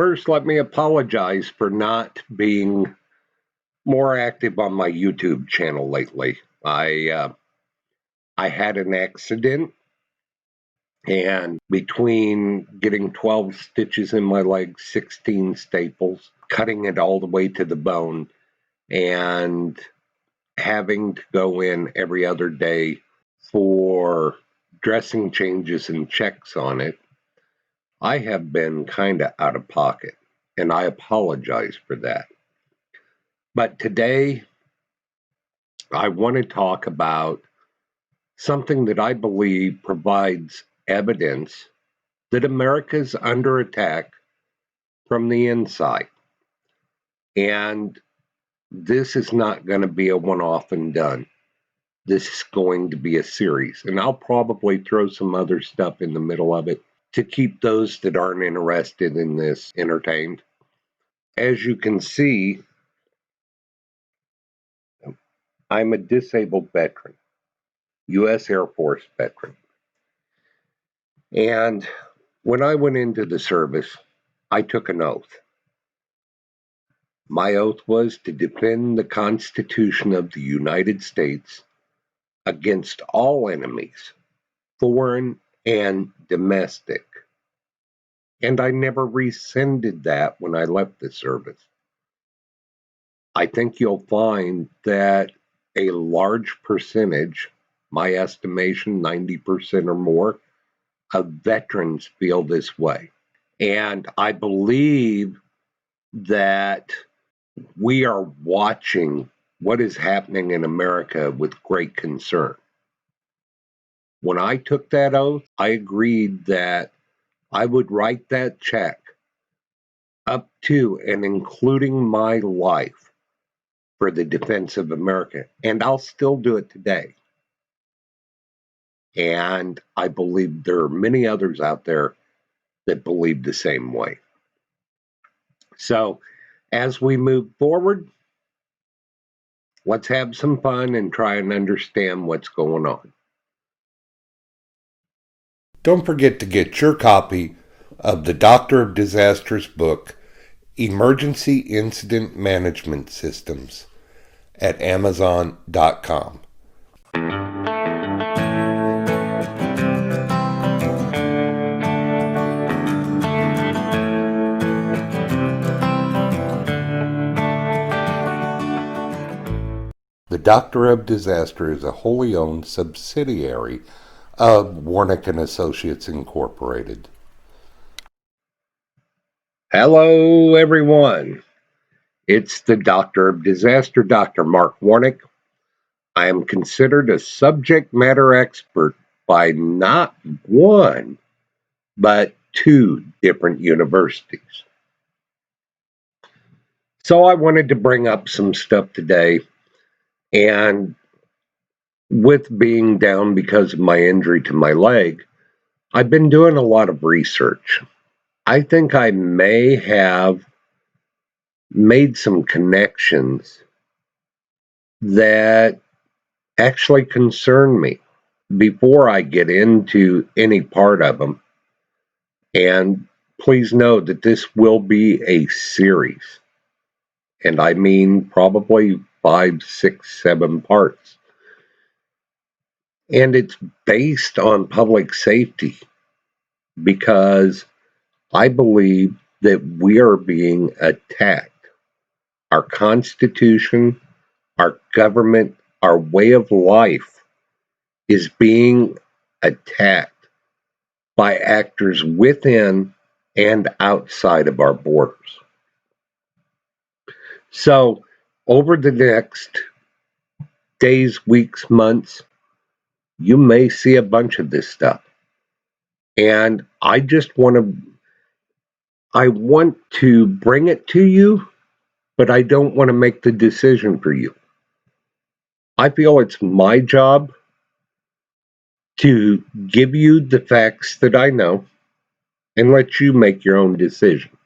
First, let me apologize for not being more active on my YouTube channel lately. I had an accident, and between getting 12 stitches in my leg, 16 staples, cutting it all the way to the bone, and having to go in every other day for dressing changes and checks on it, I have been kind of out of pocket, and I apologize for that. But today, I want to talk about something that I believe provides evidence that America is under attack from the inside. And this is not going to be a one off and done. This is going to be a series. And I'll probably throw some other stuff in the middle of it to keep those that aren't interested in this entertained. As you can see, I'm a disabled veteran, U.S. Air Force veteran. And when I went into the service, I took an oath. My oath was to defend the Constitution of the United States against all enemies, foreign and domestic. And I never rescinded that when I left the service. I think you'll find that a large percentage, my estimation 90% or more, of veterans feel this way. And I believe that we are watching what is happening in America with great concern. When I took that oath, I agreed that I would write that check up to and including my life for the defense of America. And I'll still do it today. And I believe there are many others out there that believe the same way. So, as we move forward, let's have some fun and try and understand what's going on. Don't forget to get your copy of the Doctor of Disasters book, Emergency Incident Management Systems, at Amazon.com. The Doctor of Disaster is a wholly owned subsidiary of Warnick & Associates Incorporated. Hello, everyone. It's the Doctor of Disaster, Dr. Mark Warnick. I am considered a subject matter expert by not one, but two different universities. So I wanted to bring up some stuff today. And with being down because of my injury to my leg, I've been doing a lot of research. I think I may have made some connections that actually concern me before I get into any part of them. And please know that this will be a series. And I mean probably 5, 6, 7 parts. And it's based on public safety because I believe that we are being attacked. Our Constitution, our government, our way of life is being attacked by actors within and outside of our borders. So, over the next days, weeks, months, you may see a bunch of this stuff. And I want to bring it to you, but I don't want to make the decision for you. I feel it's my job to give you the facts that I know and let you make your own decision.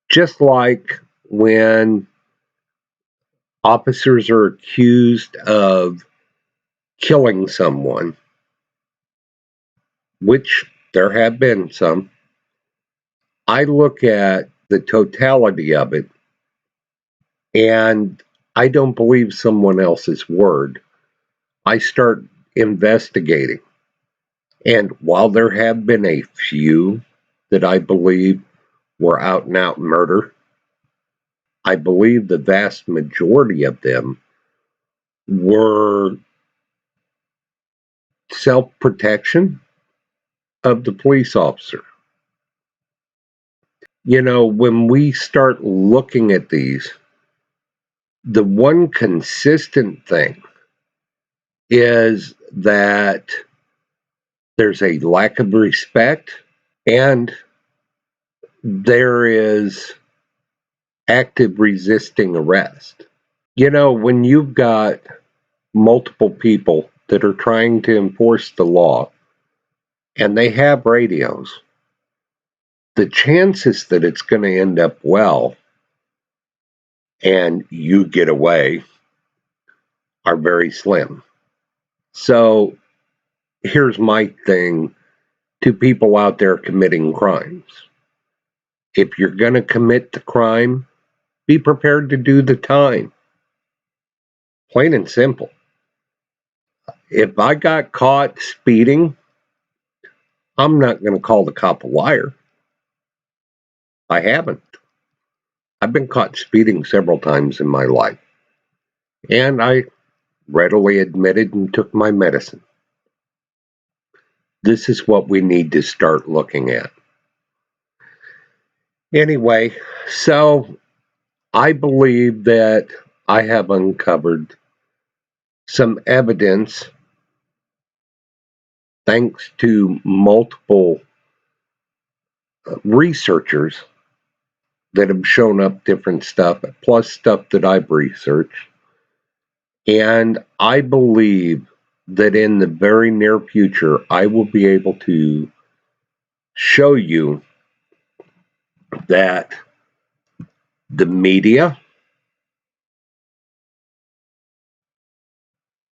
Just like when officers are accused of killing someone, which there have been some, I look at the totality of it, and I don't believe someone else's word. I start investigating. And while there have been a few that I believe were out and out murder, I believe the vast majority of them were self protection of the police officer. You know, when we start looking at these, the one consistent thing is that there's a lack of respect and there is active resisting arrest. You know, when you've got multiple people that are trying to enforce the law and they have radios, the chances that it's going to end up well and you get away are very slim. So here's my thing to people out there committing crimes. If you're going to commit the crime, be prepared to do the time. Plain and simple. If I got caught speeding, I'm not going to call the cop a liar. I haven't. I've been caught speeding several times in my life. And I readily admitted and took my medicine. This is what we need to start looking at. Anyway, so I believe that I have uncovered some evidence, thanks to multiple researchers that have shown up different stuff, plus stuff that I've researched. And I believe that in the very near future, I will be able to show you that the media,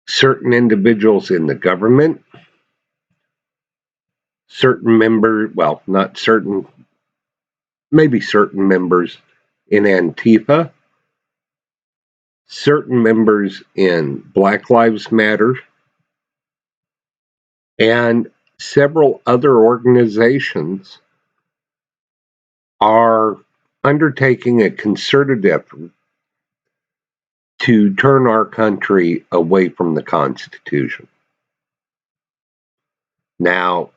certain individuals in the government, certain members, well, not certain, maybe certain members in Antifa, certain members in Black Lives Matter, and several other organizations are undertaking a concerted effort to turn our country away from the Constitution. Now,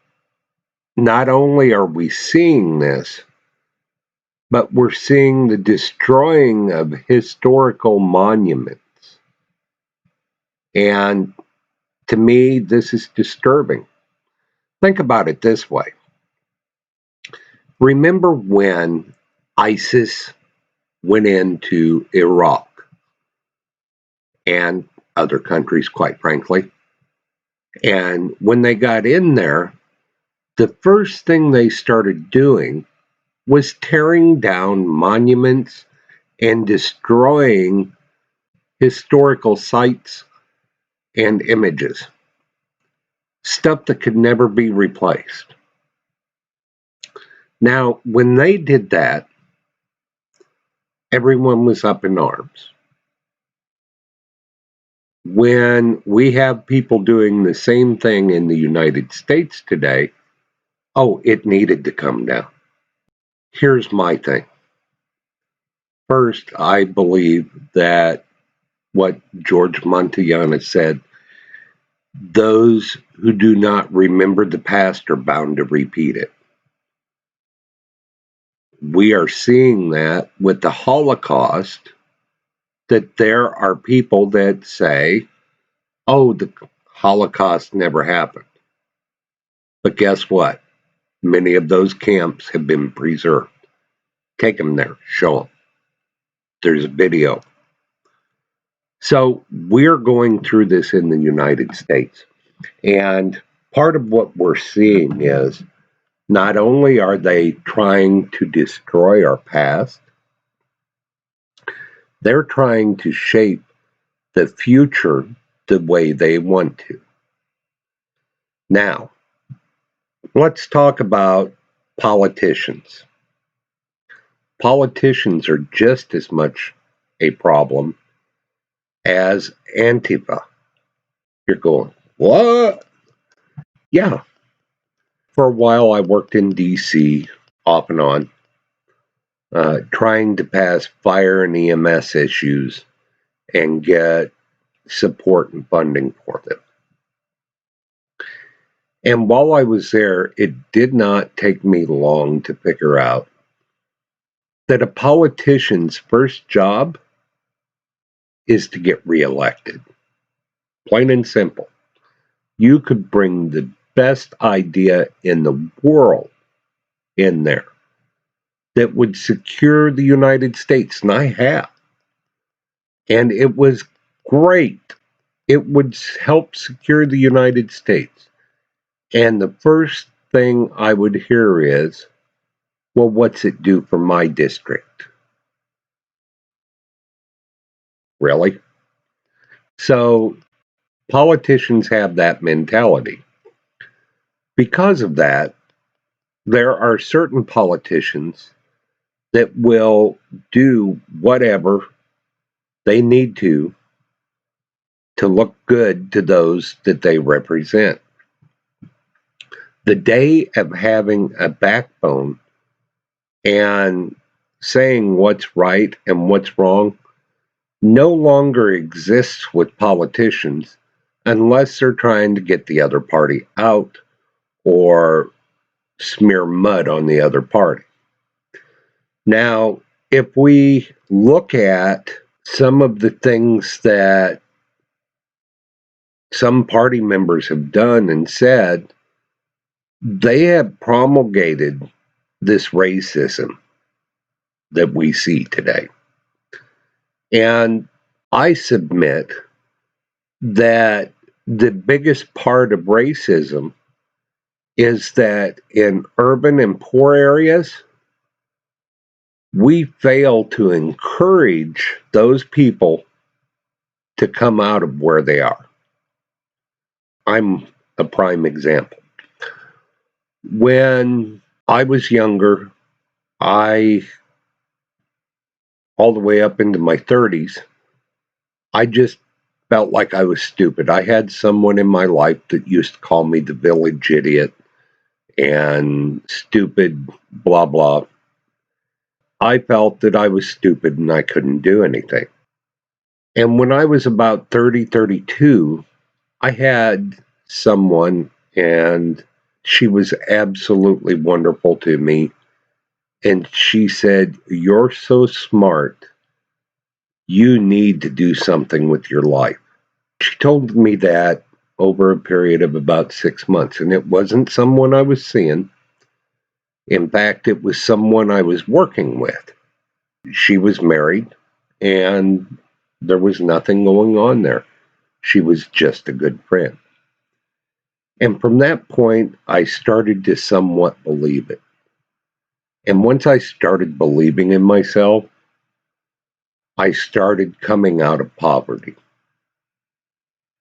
not only are we seeing this, but we're seeing the destroying of historical monuments. And to me, this is disturbing. Think about it this way. Remember when ISIS went into Iraq and other countries, quite frankly? And when they got in there, the first thing they started doing was tearing down monuments and destroying historical sites and images, stuff that could never be replaced. Now, when they did that, everyone was up in arms. When we have people doing the same thing in the United States today, oh, it needed to come down. Here's my thing. First, I believe that what George Montayana said, those who do not remember the past are bound to repeat it. We are seeing that with the Holocaust, that there are people that say, oh, the Holocaust never happened. But guess what? Many of those camps have been preserved. Take them there, show them. There's a video. So we're going through this in the United States. And part of what we're seeing is not only are they trying to destroy our past, they're trying to shape the future the way they want to. Now, let's talk about politicians. politicians are just as much a problem as Antifa. You're going, what? Yeah. For a while, I worked in D.C. off and on, trying to pass fire and EMS issues and get support and funding for them. And while I was there, it did not take me long to figure out that a politician's first job is to get reelected. Plain and simple. You could bring the best idea in the world in there that would secure the United States, and I have. And it was great. It would help secure the United States. And the first thing I would hear is, well, what's it do for my district? Really? So politicians have that mentality. Because of that, there are certain politicians that will do whatever they need to look good to those that they represent. The day of having a backbone and saying what's right and what's wrong no longer exists with politicians unless they're trying to get the other party out or smear mud on the other party. Now, if we look at some of the things that some party members have done and said, they have promulgated this racism that we see today. And I submit that the biggest part of racism is that in urban and poor areas, we fail to encourage those people to come out of where they are. I'm a prime example. When I was younger, all the way up into my 30s, I just felt like I was stupid. I had someone in my life that used to call me the village idiot and stupid, blah, blah. I felt that I was stupid and I couldn't do anything. And when I was about 30, 32, I had someone, and she was absolutely wonderful to me. And she said, "You're so smart. You need to do something with your life." She told me that over a period of about 6 months. And it wasn't someone I was seeing. In fact, it was someone I was working with. She was married, and there was nothing going on there. She was just a good friend. And from that point, I started to somewhat believe it. And once I started believing in myself, I started coming out of poverty.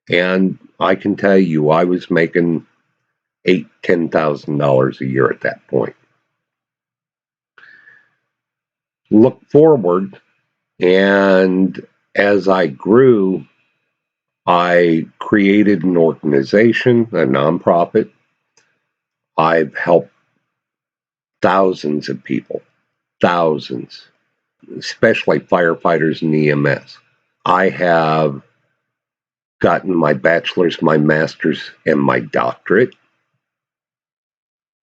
And I can tell you, I was making $8,000-$10,000 a year at that point. Look forward, and as I grew, I created an organization, a nonprofit. I've helped thousands of people, thousands, especially firefighters and EMS. I have gotten my bachelor's, my master's, and my doctorate.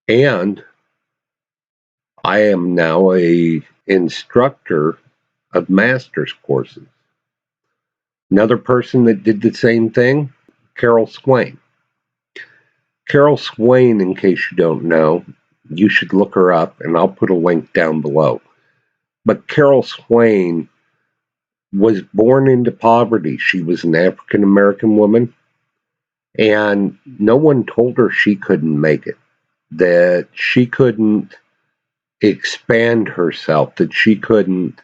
And I am now an instructor of master's courses. Another person that did the same thing, Carol Swain. Carol Swain, in case you don't know, you should look her up, and I'll put a link down below. But Carol Swain was born into poverty. She was an African American woman, and no one told her she couldn't make it, that she couldn't expand herself, that she couldn't,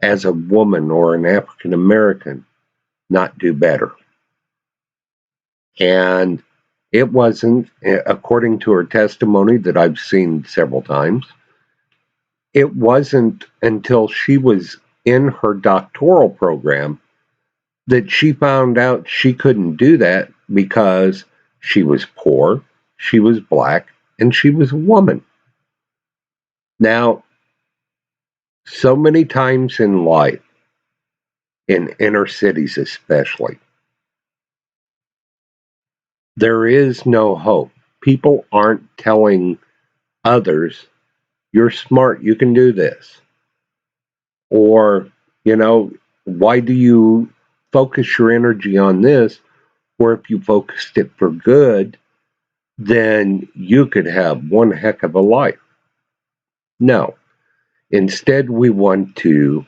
as a woman or an African American, not do better. And it wasn't, according to her testimony that I've seen several times, It wasn't until she was in her doctoral program that she found out she couldn't do that because she was poor, she was black, and she was a woman. Now, so many times in life, in inner cities especially, there is no hope. People aren't telling others, you're smart, you can do this. Or, you know, why do you focus your energy on this? Or if you focused it for good, then you could have one heck of a life. No. Instead, we want to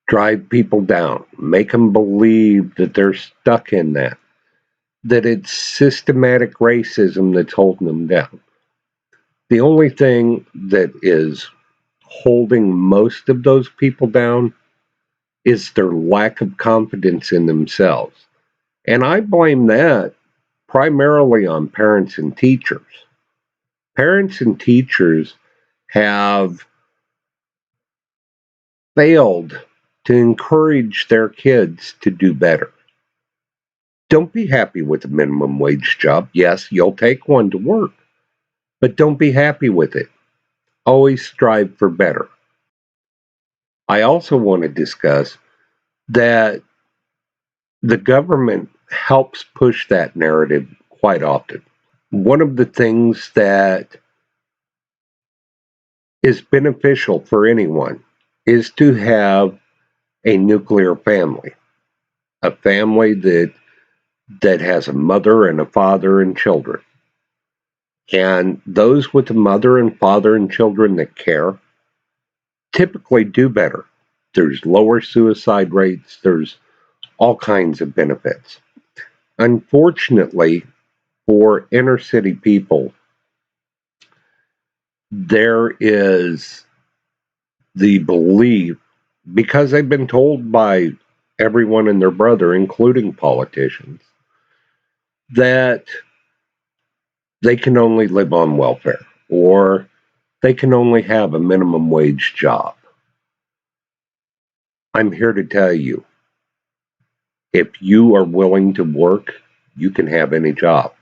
drive people down, make them believe that they're stuck in that it's systematic racism that's holding them down. The only thing that is holding most of those people down is their lack of confidence in themselves. And I blame that primarily on parents and teachers. Parents and teachers have failed to encourage their kids to do better. Don't be happy with a minimum wage job. Yes, you'll take one to work, but don't be happy with it. Always strive for better. I also want to discuss that the government helps push that narrative quite often. One of the things that is beneficial for anyone is to have a nuclear family, a family that has a mother and a father and children. And those with a mother and father and children that care typically do better. There's lower suicide rates, there's all kinds of benefits. Unfortunately, for inner city people, there is the belief, because they've been told by everyone and their brother, including politicians, that they can only live on welfare or they can only have a minimum wage job. I'm here to tell you, if you are willing to work, you can have any job.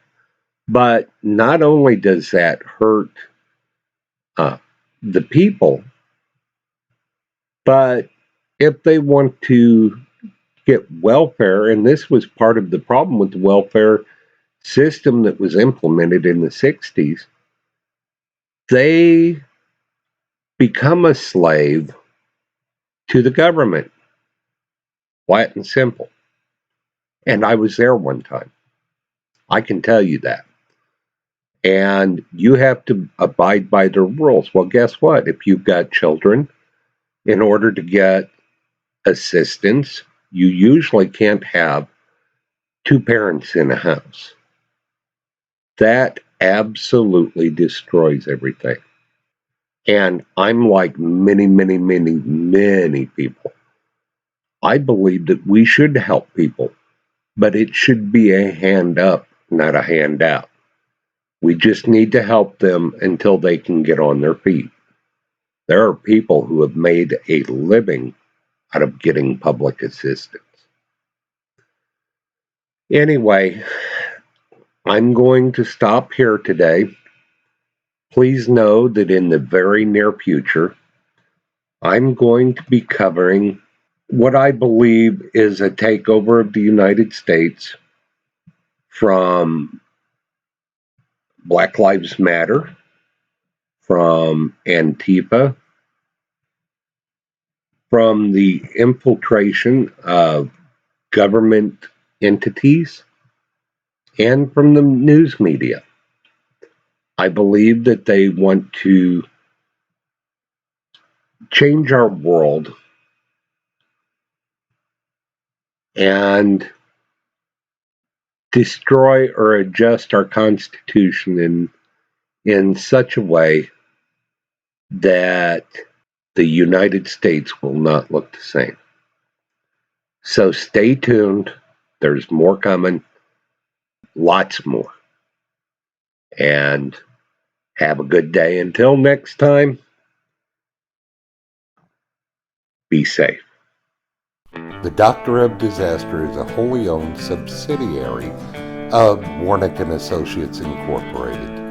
But not only does that hurt uh, the people, but if they want to get welfare, and this was part of the problem with the welfare system that was implemented in the 60s, they become a slave to the government. Flat and simple. And I was there one time. I can tell you that. And you have to abide by the rules. Well, guess what? If you've got children, in order to get assistance, you usually can't have two parents in a house. That absolutely destroys everything. And I'm like many, many, many, many people. I believe that we should help people, but it should be a hand up, not a handout. We just need to help them until they can get on their feet. There are people who have made a living out of getting public assistance. Anyway, I'm going to stop here today. Please know that in the very near future, I'm going to be covering what I believe is a takeover of the United States from Black Lives Matter, from Antifa, from the infiltration of government entities, and from the news media. I believe that they want to change our world and destroy or adjust our Constitution in such a way that the United States will not look the same. So stay tuned. There's more coming, lots more. And have a good day. Until next time, Be safe. The Doctor of Disaster is a wholly owned subsidiary of Warnick and Associates Incorporated.